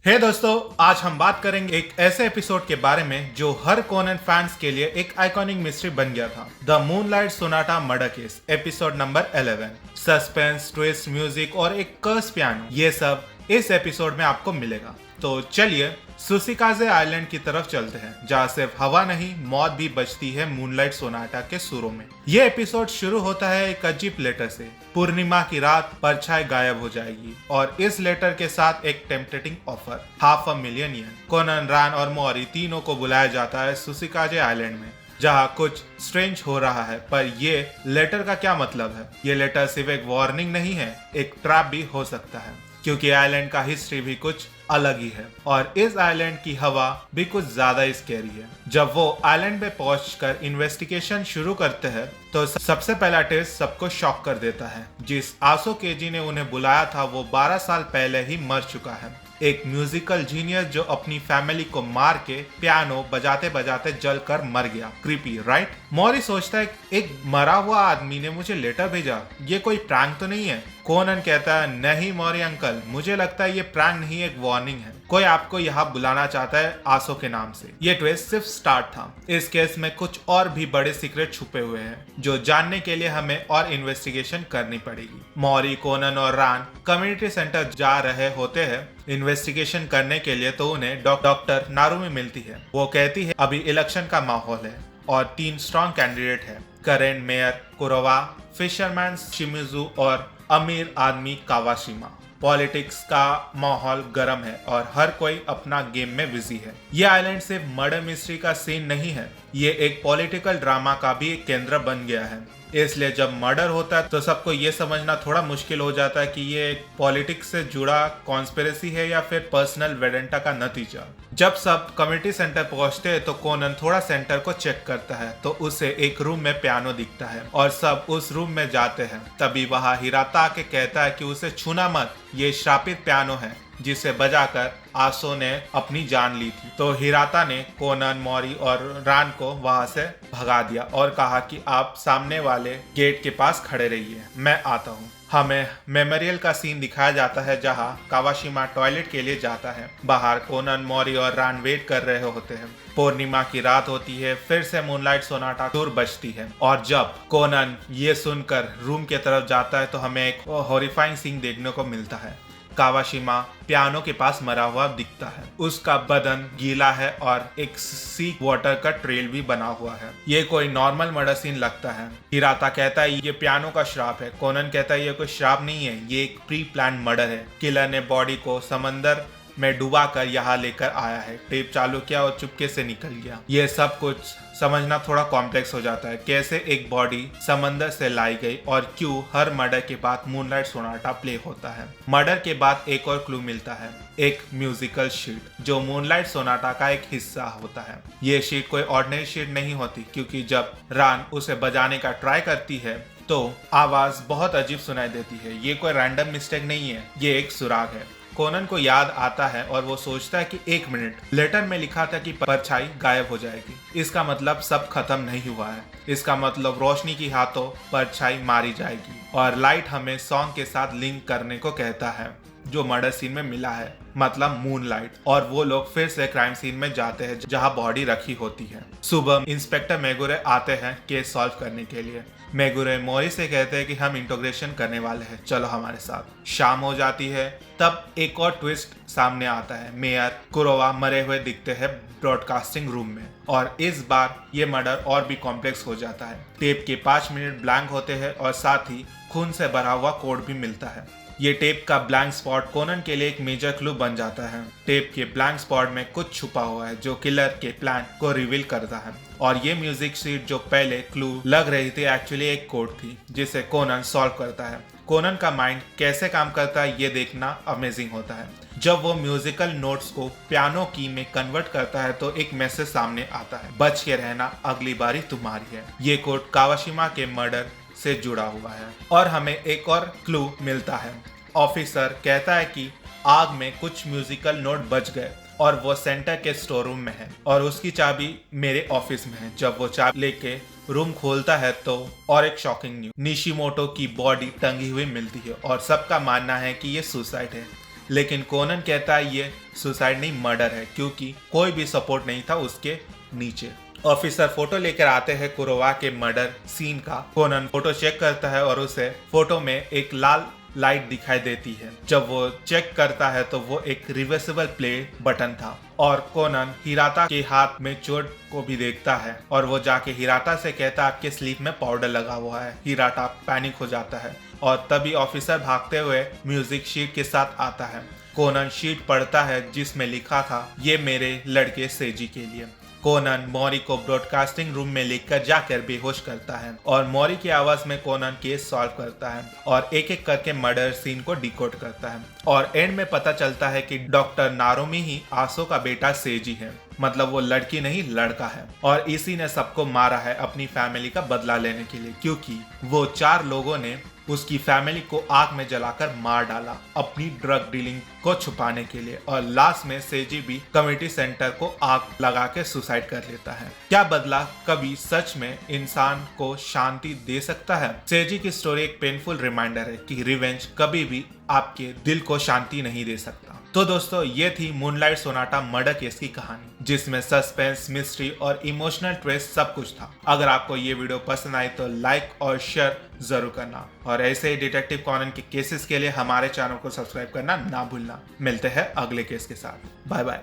हे दोस्तों, आज हम बात करेंगे एक ऐसे एपिसोड के बारे में जो हर कोनन फैंस के लिए एक आइकॉनिक मिस्ट्री बन गया था। The moonlight Sonata murder case, episode number 11। Suspense, twist, music और एक कर्स पियानो, ये सब इस एपिसोड में आपको मिलेगा। तो चलिए सुसिकाजे आइलैंड की तरफ चलते हैं, जहाँ सिर्फ हवा नहीं मौत भी बजती है मूनलाइट सोनाटा के सुरों में। ये एपिसोड शुरू होता है एक अजीब लेटर से। पूर्णिमा की रात परछाई गायब हो जाएगी और इस लेटर के साथ एक टेम्पटेटिंग ऑफर, $500,000 येन। कोनन, रान और मोरी तीनों को बुलाया जाता है सुसिकाजे आइलैंड में, जहाँ कुछ स्ट्रेंज हो रहा है। पर ये लेटर का क्या मतलब है? ये लेटर सिर्फ एक वार्निंग नहीं है, एक ट्रैप भी हो सकता है, क्योंकि आइलैंड का हिस्ट्री भी कुछ अलग ही है और इस आइलैंड की हवा भी कुछ ज्यादा स्कैरी है। जब वो आइलैंड पे पहुंचकर इन्वेस्टिगेशन शुरू करते हैं तो सबसे पहला टेस्ट सबको शॉक कर देता है। जिस आसो केजी ने उन्हें बुलाया था वो 12 साल पहले ही मर चुका है। एक म्यूजिकल जीनियस जो अपनी फैमिली को मार के पियानो बजाते बजाते जल कर मर गया। Creepy, right? मौरी सोचता है एक मरा हुआ आदमी ने मुझे लेटर भेजा, ये कोई प्रैंक तो नहीं है? कोनन कहता है नहीं मौरी अंकल, मुझे लगता है ये प्रैंक नहीं, एक वार्निंग है। कोई आपको यहाँ बुलाना चाहता है आसो के नाम से। ये ट्विस्ट सिर्फ स्टार्ट था। इस केस में कुछ और भी बड़े सीक्रेट छुपे हुए हैं जो जानने के लिए हमें और इन्वेस्टिगेशन करनी पड़ेगी। मौरी, कोनन और रान कम्युनिटी सेंटर जा रहे होते हैं इन्वेस्टिगेशन करने के लिए, तो उन्हें डॉक्टर नारुमी मिलती है। वो कहती है अभी इलेक्शन का माहौल है और 3 स्ट्रॉन्ग कैंडिडेट है, करेंट मेयर कुरोवा, फिशरमैन शिमिजू और अमीर आदमी कावाशिमा। पॉलिटिक्स का माहौल गर्म है और हर कोई अपना गेम में बिजी है। ये आइलैंड सिर्फ मर्डर मिस्ट्री का सीन नहीं है, ये एक पॉलिटिकल ड्रामा का भी एक केंद्र बन गया है। इसलिए जब मर्डर होता है तो सबको ये समझना थोड़ा मुश्किल हो जाता है कि ये एक पॉलिटिक्स से जुड़ा कॉन्स्पिरेसी है या फिर पर्सनल वेडेंटा का नतीजा। जब सब कम्युनिटी सेंटर पहुंचते हैं तो कोनन थोड़ा सेंटर को चेक करता है तो उसे एक रूम में पियानो दिखता है और सब उस रूम में जाते हैं। तभी वहां हिराता आके कहता है कि उसे छूना मत, ये श्रापित पियानो है जिसे बजाकर आसो ने अपनी जान ली थी। तो हिराता ने कोनन, मौरी और रान को वहां से भगा दिया और कहा कि आप सामने वाले गेट के पास खड़े रहिए, मैं आता हूँ। हमें मेमोरियल का सीन दिखाया जाता है जहाँ कावाशिमा टॉयलेट के लिए जाता है। बाहर कोनन, मौरी और रान वेट कर रहे होते हैं। पूर्णिमा की रात होती है, फिर से मूनलाइट सोनाटा सुर बजती है और जब कोनन ये सुनकर रूम की तरफ जाता है तो हमें एक हॉरिफाइंग सीन देखने को मिलता है। कावाशिमा पियानो के पास मरा हुआ दिखता है, उसका बदन गीला है और एक सी वाटर का ट्रेल भी बना हुआ है। ये कोई नॉर्मल मर्डर सीन लगता है। हिराता कहता है ये पियानो का श्राप है। कोनन कहता है ये कोई श्राप नहीं है, ये एक प्री प्लान मर्डर है। किलर ने बॉडी को समंदर में डुबा कर यहाँ लेकर आया है, टेप चालू किया और चुपके से निकल गया। ये सब कुछ समझना थोड़ा कॉम्प्लेक्स हो जाता है। कैसे एक बॉडी समंदर से लाई गई और क्यों हर मर्डर के बाद मूनलाइट सोनाटा प्ले होता है। मर्डर के बाद एक और क्लू मिलता है, एक म्यूजिकल शीट जो मूनलाइट सोनाटा का एक हिस्सा होता है। ये शीट कोई ऑर्डिनरी शीट नहीं होती, क्योंकि जब रान उसे बजाने का ट्राई करती है तो आवाज बहुत अजीब सुनाई देती है। ये कोई रैंडम मिस्टेक नहीं है, ये एक सुराग है। कोनन को याद आता है और वो सोचता है कि 1 मिनट, लेटर में लिखा था कि परछाई गायब हो जाएगी। इसका मतलब सब खत्म नहीं हुआ है। इसका मतलब रोशनी की हाथों परछाई मारी जाएगी और लाइट हमें सॉन्ग के साथ लिंक करने को कहता है जो मर्डर सीन में मिला है, मतलब मूनलाइट। और वो लोग फिर से क्राइम सीन में जाते हैं जहां बॉडी रखी होती है। सुबह इंस्पेक्टर मेगुरे आते हैं केस सॉल्व करने के लिए। मेगुरे मौरी से कहते हैं कि हम इंट्रोगेशन करने वाले हैं, चलो हमारे साथ। शाम हो जाती है, तब एक और ट्विस्ट सामने आता है। मेयर कुरोवा मरे हुए दिखते हैं ब्रॉडकास्टिंग रूम में और इस बार ये मर्डर और भी कॉम्प्लेक्स हो जाता है। टेप के 5 मिनट ब्लैंक होते हैं और साथ ही खून से भरा हुआ कोड भी मिलता है। ये टेप का ब्लैंक स्पॉट कोनन के लिए एक मेजर क्लू बन जाता है। टेप के ब्लैंक स्पॉट में कुछ छुपा हुआ है जो किलर के प्लान को रिवील करता है और ये म्यूजिक शीट जो पहले क्लू लग रही थी एक्चुअली एक कोड थी जिसे कोनन सॉल्व करता है। कोनन का माइंड कैसे काम करता है ये देखना अमेजिंग होता है। जब वो म्यूजिकल नोट्स को पियानो की में कन्वर्ट करता है तो एक मैसेज सामने आता है, बच के रहना, अगली बारी तुम्हारी है। ये कोड कावाशिमा के मर्डर से जुड़ा हुआ है और हमें एक और क्लू मिलता है। ऑफिसर कहता है कि आग में कुछ म्यूजिकल नोट बच गए और वो सेंटर के स्टोर रूम में है और उसकी चाबी मेरे ऑफिस में है। जब वो चाबी लेके रूम खोलता है तो और एक शॉकिंग न्यूज, निशिमोटो की बॉडी टंगी हुई मिलती है और सबका मानना है कि ये सुसाइड है। लेकिन कोनन कहता है ये सुसाइड नहीं मर्डर है, क्योंकि कोई भी सपोर्ट नहीं था उसके नीचे। ऑफिसर फोटो लेकर आते हैं कुरोवा के मर्डर सीन का। कोनन फोटो चेक करता है और उसे फोटो में एक लाल लाइट दिखाई देती है। जब वो चेक करता है तो वो एक रिवर्सिबल प्ले बटन था और कोनन हिराता के हाथ में चोट को भी देखता है और वो जाके हिराता से कहता है आपके स्लीप में पाउडर लगा हुआ है। हिराता पैनिक हो जाता है और तभी ऑफिसर भागते हुए म्यूजिक शीट के साथ आता है। कोनन शीट पढ़ता है जिसमें लिखा था ये मेरे लड़के सेजी के लिए। कोनन मॉरी को ब्रॉडकास्टिंग रूम में लेकर जाकर बेहोश करता है और मॉरी की आवाज में कोनन केस सॉल्व करता है और एक एक करके मर्डर सीन को डिकोड करता है और एंड में पता चलता है कि डॉक्टर नारोमी ही आसो का बेटा सेजी है। मतलब वो लड़की नहीं लड़का है और इसी ने सबको मारा है अपनी फैमिली का बदला लेने के लिए, क्योंकि वो 4 लोगों ने उसकी फैमिली को आग में जलाकर मार डाला अपनी ड्रग डीलिंग को छुपाने के लिए। और लास्ट में सेजी भी कम्युनिटी सेंटर को आग लगा के सुसाइड कर लेता है। क्या बदला कभी सच में इंसान को शांति दे सकता है? सेजी की स्टोरी एक पेनफुल रिमाइंडर है कि रिवेंज कभी भी आपके दिल को शांति नहीं दे सकता। तो दोस्तों ये थी मूनलाइट सोनाटा मर्डर केस की कहानी, जिसमें सस्पेंस, मिस्ट्री और इमोशनल ट्विस्ट सब कुछ था। अगर आपको ये वीडियो पसंद आई तो लाइक और शेयर जरूर करना और ऐसे ही डिटेक्टिव कॉनन के केसेस के लिए हमारे चैनल को सब्सक्राइब करना ना भूलना। मिलते हैं अगले केस के साथ। Bye bye.